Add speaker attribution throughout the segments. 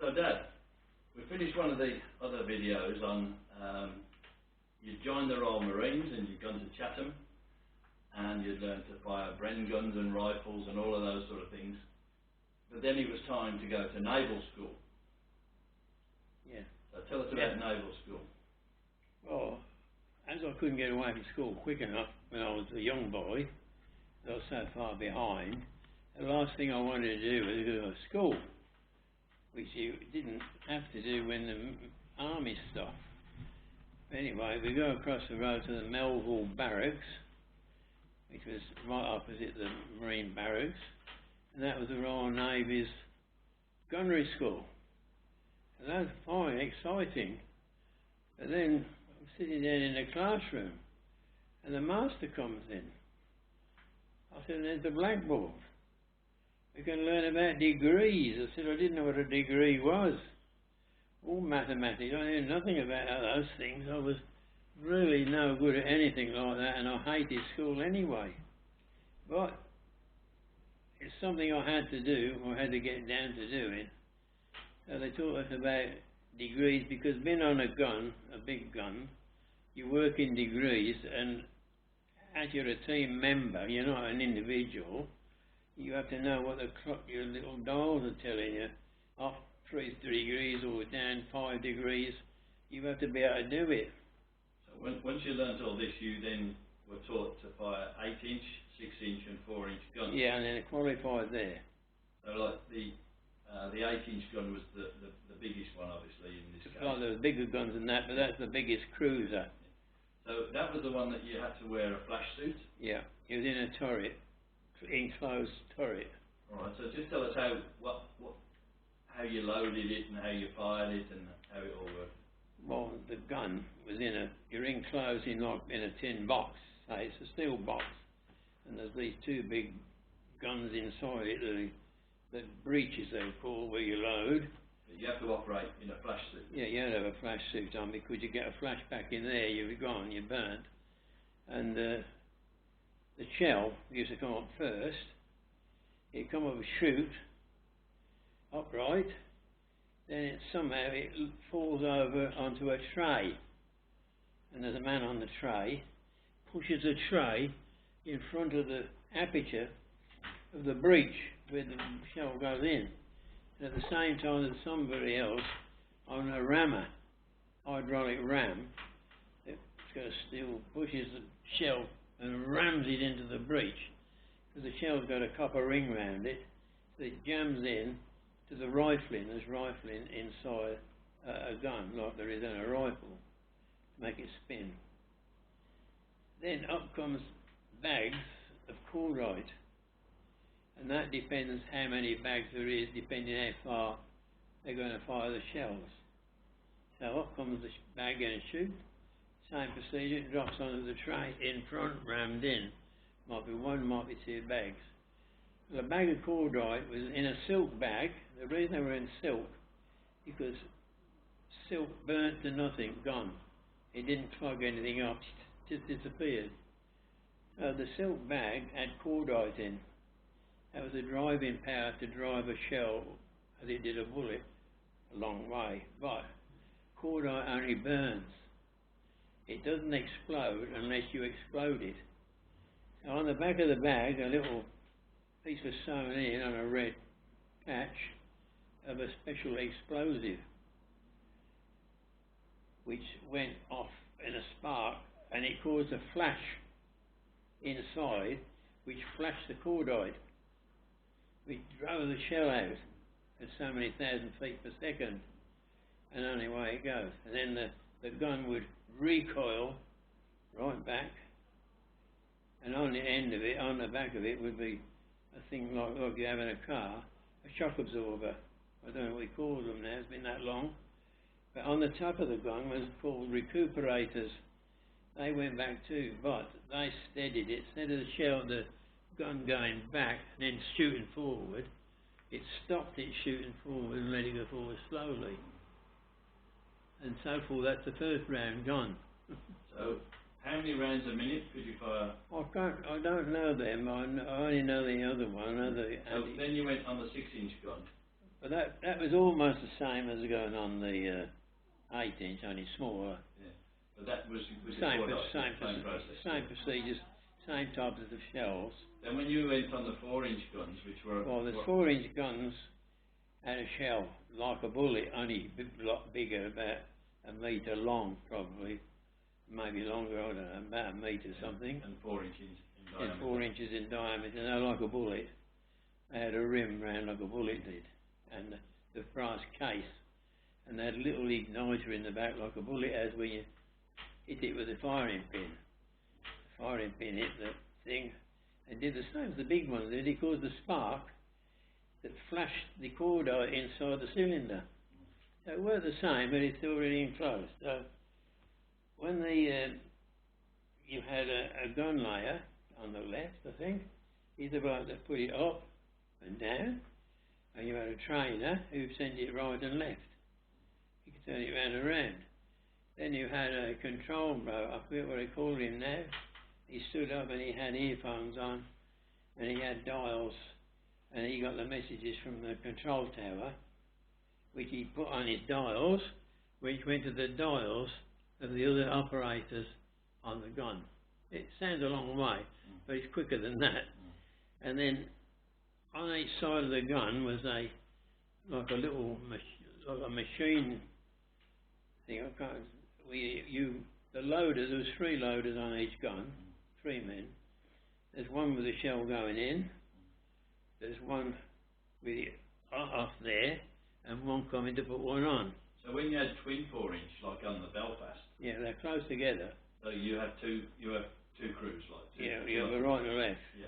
Speaker 1: So Dad, we finished one of the other videos on you'd joined the Royal Marines and you'd gone to Chatham and you'd learned to fire Bren guns and rifles and all of those sort of things. But then it was time to go to naval school.
Speaker 2: Yeah.
Speaker 1: So tell us about naval school.
Speaker 2: Well, as I couldn't get away from school quick enough when I was a young boy, I was so far behind, the last thing I wanted to do was go to school, which you didn't have to do when the army stopped. Anyway, we go across the road to the Navel barracks, which was right opposite the Marine barracks, and that was the Royal Navy's gunnery school. And that was fine, exciting. But then I'm sitting down in the classroom, and the master comes in. I said, there's the blackboard. We can learn about degrees. I said, I didn't know what a degree was. All mathematics, I knew nothing about those things. I was really no good at anything like that, and I hated school anyway. But it's something I had to do, or had to get down to doing. So they taught us about degrees, because being on a gun, a big gun, you work in degrees, and as you're a team member, you're not an individual, you have to know what your little dials are telling you. Off 3 degrees or down 5 degrees, you have to be able to do it.
Speaker 1: So once you learnt all this, you then were taught to fire 8-inch, 6-inch and 4-inch guns.
Speaker 2: Yeah, and then it qualified there.
Speaker 1: So like the 8-inch gun was the biggest one, obviously, in this case.
Speaker 2: Like there were bigger guns than that, but that's the biggest cruiser.
Speaker 1: So that was the one that you had to wear a flash suit?
Speaker 2: Yeah, it was in a turret, enclosed turret.
Speaker 1: All right, so just tell us how you loaded it and how you fired it and how it all worked.
Speaker 2: Well, the gun was you're enclosed in a tin box, say it's a steel box, and there's these 2 big guns inside it, the breeches they call, where you load.
Speaker 1: You have to operate in a flash suit.
Speaker 2: Yeah, you had to have a flash suit on, because you get a flash back in there, you're gone, you're burnt. And the shell used to come up first. It come up a chute, upright, then somehow it falls over onto a tray. And there's a man on the tray, pushes the tray in front of the aperture of the breech where the shell goes in. And at the same time, there's somebody else on a rammer, hydraulic ram, it's got a steel, pushes the shell and rams it into the breech. Because the shell's got a copper ring round it, so it jams in to the rifling. There's rifling inside a gun, like there is in a rifle, to make it spin. Then up comes bags of cordite, and that depends how many bags there is, depending how far they're going to fire the shells. So up comes the bag and chute, same procedure, it drops onto the tray in front, rammed in. Might be 1, might be 2 bags. The bag of cordite was in a silk bag. The reason they were in silk, because silk burnt to nothing, gone. It didn't clog anything up, it just disappeared. So the silk bag had cordite in. That was the driving power to drive a shell, as it did a bullet, a long way. But cordite only burns. It doesn't explode unless you explode it. So on the back of the bag, a little piece was sewn in on a red patch of a special explosive, which went off in a spark, and it caused a flash inside, which flashed the cordite, which drove the shell out at so many thousand feet per second, and only way it goes. And then the gun would recoil right back, and on the end of it, on the back of it, would be a thing like you have in a car, a shock absorber. I don't know what we call them now, it's been that long. But on the top of the gun was called recuperators. They went back too, but they steadied it. Instead of the shell, the gun going back and then shooting forward, it stopped it shooting forward and let it go forward slowly. And so forth, that's the first round gone.
Speaker 1: So, how many rounds a minute could you fire?
Speaker 2: I don't know them. I only know the other one.
Speaker 1: So then you went on the 6-inch gun.
Speaker 2: But that was almost the same as going on the 8-inch, only smaller.
Speaker 1: Yeah. But that was
Speaker 2: Same
Speaker 1: process.
Speaker 2: Same procedures, same types of shells.
Speaker 1: Then when you went on the 4-inch guns, which were...
Speaker 2: Well, the 4-inch guns had a shell like a bullet, only a lot bigger, about a metre long probably, maybe longer, I don't know, about a metre something.
Speaker 1: And 4 inches in diameter.
Speaker 2: And 4 inches in diameter, they're like a bullet. They had a rim round like a bullet did, and the brass case, and they had a little igniter in the back like a bullet has when you hit it with a firing pin. The firing pin hit the thing, and did the same as the big one did. It caused a spark that flashed the cordite inside the cylinder. So it weren't the same, but it's already enclosed. So when you had a gun layer on the left, I think, he's about to put it up and down, and you had a trainer who sent it right and left. You could turn it round and round. Then you had a control bro, I forget what they called him now. He stood up and he had earphones on, and he had dials, and he got the messages from the control tower, which he put on his dials, which went to the dials of the other operators on the gun. It sounds a long way, but it's quicker than that. And then on each side of the gun was like a little machine thing. The loaders, there was 3 loaders on each gun, 3 men. There's one with the shell going in. There's one with it off there, and one coming to put one on.
Speaker 1: So when you had twin 4-inch, like on the Belfast.
Speaker 2: Yeah, they're close together.
Speaker 1: So you have two crews, like.
Speaker 2: You have a right and a left.
Speaker 1: Yeah.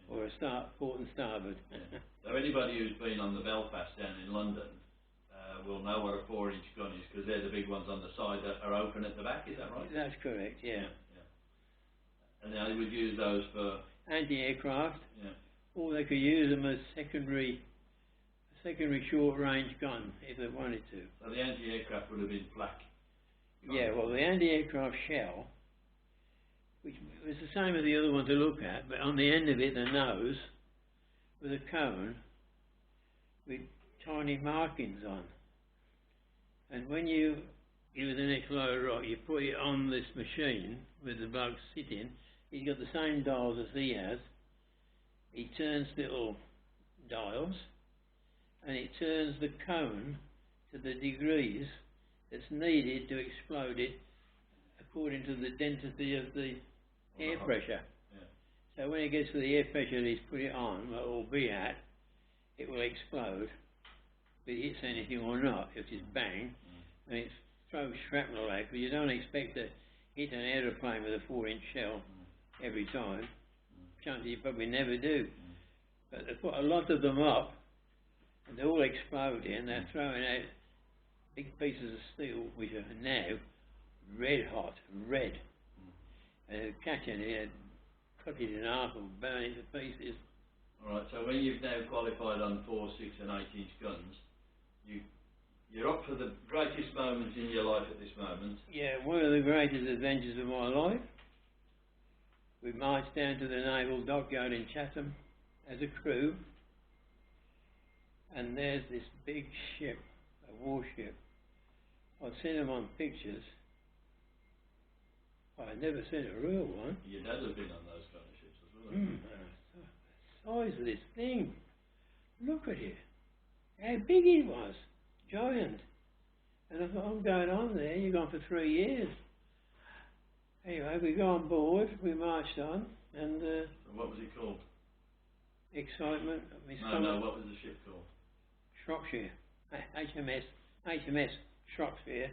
Speaker 2: Or a port and starboard.
Speaker 1: Yeah. So anybody who's been on the Belfast down in London will know what a 4-inch gun is, because they're the big ones on the side that are open at the back. Is that right?
Speaker 2: That's correct. Yeah.
Speaker 1: And they would use those for
Speaker 2: anti-aircraft.
Speaker 1: Yeah.
Speaker 2: Or they could use them as secondary short-range gun if they wanted to.
Speaker 1: So the anti-aircraft would have been black.
Speaker 2: Yeah. Well, the anti-aircraft shell, which was the same as the other one to look at, but on the end of it, the nose, was a cone with tiny markings on. And when you give it the next load right, you put it on this machine with the bloke sitting. He's got the same dials as he has. He turns little dials, and it turns the cone to the degrees that's needed to explode it according to the density of the air pressure.
Speaker 1: Yeah.
Speaker 2: So when it gets to the air pressure that he's put it on, or be at, it will explode. If it hits anything or not, if it's bang, and it throws shrapnel out, because you don't expect to hit an aeroplane with a 4-inch shell every time. Chances you probably never do. But they put a lot of them up, and they're all exploding, and they're throwing out big pieces of steel, which are now red hot, red. And catching it, cut it in half and burn it to pieces.
Speaker 1: Alright, so when you've now qualified on 4, 6 and 8-inch guns, you're up for the greatest moments in your life at this moment.
Speaker 2: Yeah, one of the greatest adventures of my life. We marched down to the naval dockyard in Chatham as a crew, and there's this big ship, a warship. I've seen them on pictures. I've never seen a real one.
Speaker 1: Your dad has been on those kind of ships as well.
Speaker 2: The size of this thing. Look at it. How big it was. Giant. And I thought, I'm going on there. You're gone for 3 years. Anyway, we go on board. We marched on. And
Speaker 1: So what was it called?
Speaker 2: Excitement.
Speaker 1: No, what was the ship called?
Speaker 2: Shropshire. HMS Shropshire.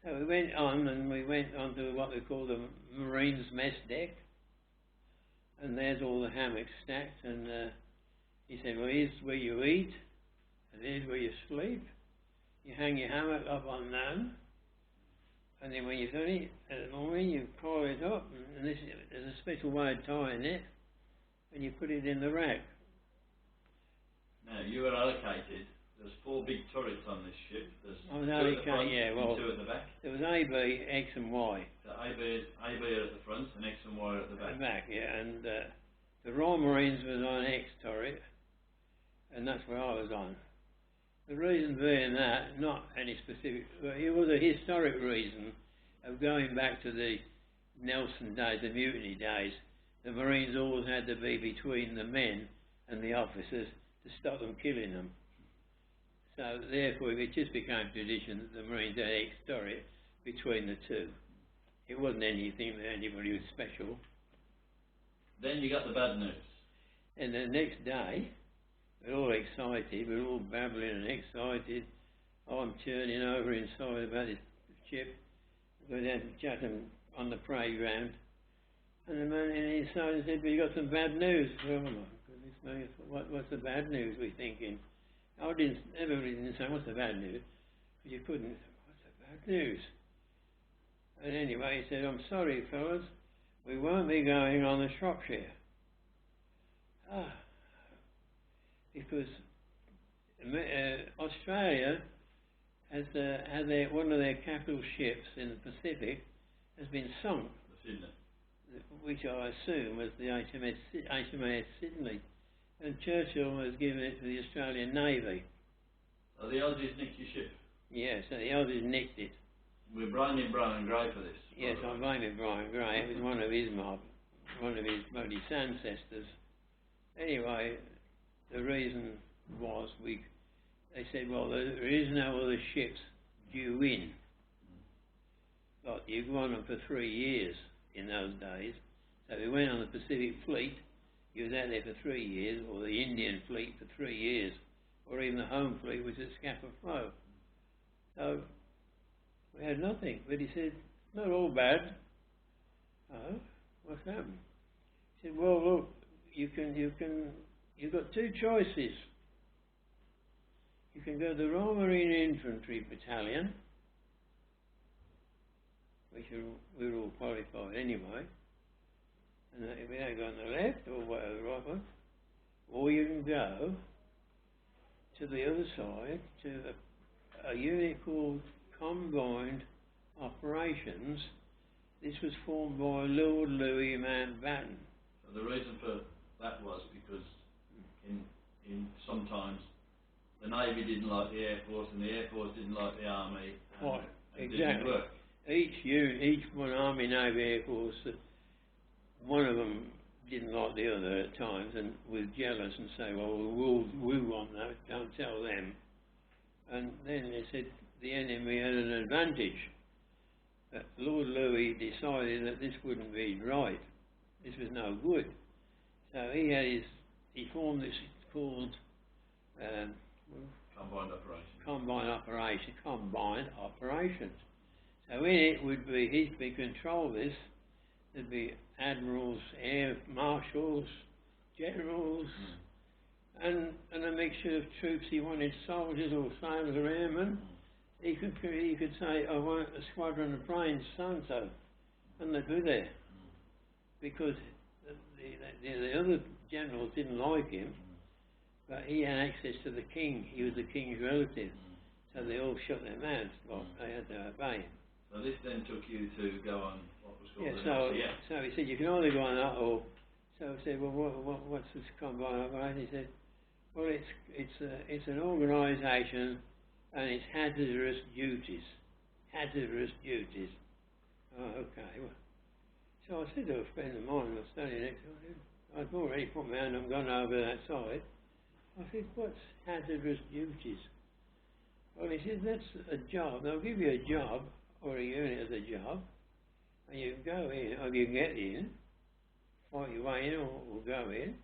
Speaker 2: So we went on, and we went on to what they call the Marines mess deck. And there's all the hammocks stacked, and he said, well, here's where you eat, and here's where you sleep. You hang your hammock up on them, and then when you've done it, in the morning you coil it up, and there's a special way of tying it, and you put it in the rack.
Speaker 1: Now, you were allocated. There's 4 big turrets on this ship. There's 2 at the front and 2 at the back.
Speaker 2: There was A, B, X and Y.
Speaker 1: So A, B are at the front and X and Y are at the back.
Speaker 2: And the Royal Marines was on X turret, and and that's where I was on. The reason being that, not any specific, it was a historic reason of going back to the Nelson days, the mutiny days. The Marines always had to be between the men and the officers to stop them killing them. So therefore it just became tradition that the Marines had historic between the two. It wasn't anything that anybody was special.
Speaker 1: Then you got the bad news.
Speaker 2: And the next day, we're all excited, we're all babbling and excited. I'm turning over inside about this ship. We go down to Chatham on the parade ground. And the man inside said, "We got some bad news." Oh my goodness me, what's the bad news, we're thinking? Everybody didn't say, "What's the bad news?" Because you couldn't. What's the bad news? And anyway, he said, "I'm sorry, fellas, we won't be going on the Shropshire." Because Australia has one of their capital ships in the Pacific has been sunk, which I assume was the HMAS Sydney, and Churchill has given it to the Australian Navy.
Speaker 1: So the Aussies nicked your ship?
Speaker 2: Yes, so the Aussies nicked it.
Speaker 1: We're blaming Brian Gray for this.
Speaker 2: Yes, I'm blaming Brian Gray. It was one of his mob, one of his ancestors. Anyway, the reason was they said, well, there is no other ships due in. But you go on them for 3 years in those days. So we went on the Pacific Fleet. You was out there for 3 years, or the Indian Fleet for 3 years, or even the Home Fleet, which is Scapa Flow. So we had nothing. But he said, not all bad. Oh, what's happened? He said, well, look, you've got two choices. You can go to the Royal Marine Infantry Battalion, which we were all qualified anyway, and we don't go on the left or whatever, the right one, or you can go to the other side to a unit called Combined Operations. This was formed by Lord Louis Mountbatten.
Speaker 1: So the reason for that was because in sometimes the Navy didn't like the Air Force and the Air Force didn't like the Army.
Speaker 2: Right,
Speaker 1: and
Speaker 2: exactly.
Speaker 1: Didn't work.
Speaker 2: Each one, Army, Navy, Air Force, one of them didn't like the other at times and was jealous and say, well, we want that, don't tell them. And then they said the enemy had an advantage. But Lord Louis decided that this wouldn't be right. This was no good. So he formed this called Combined Operations. So in it would be, he'd be control this. There'd be admirals, air marshals, generals, and a mixture of troops. He wanted soldiers or sailors or airmen. He could say, I want a squadron of planes, so-and-so, and they'd be there. Because the other generals didn't like him, but he had access to the king. He was the king's relative. So they all shut their mouths. Well, they had to obey him.
Speaker 1: So this then took you to go on what was called
Speaker 2: so he said, you can either go on that or... So I said, well, what's this combined operation? He said, well, it's an organisation and it's hazardous duties. Hazardous duties. Oh, okay. Well, so I said to a friend of mine, I was standing next to him, I'd already put my hand, I'm gone over that side. I said, what's hazardous duties? Well, he said, that's a job. They'll give you a job, or a unit as a job, and you can go in, or you can get in, fight your way in, or go in,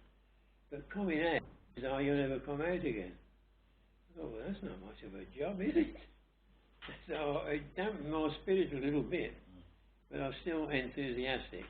Speaker 2: but coming out is how you'll never come out again. I thought, well, that's not much of a job, is it? So it dampened my spirit a little bit, but I was still enthusiastic.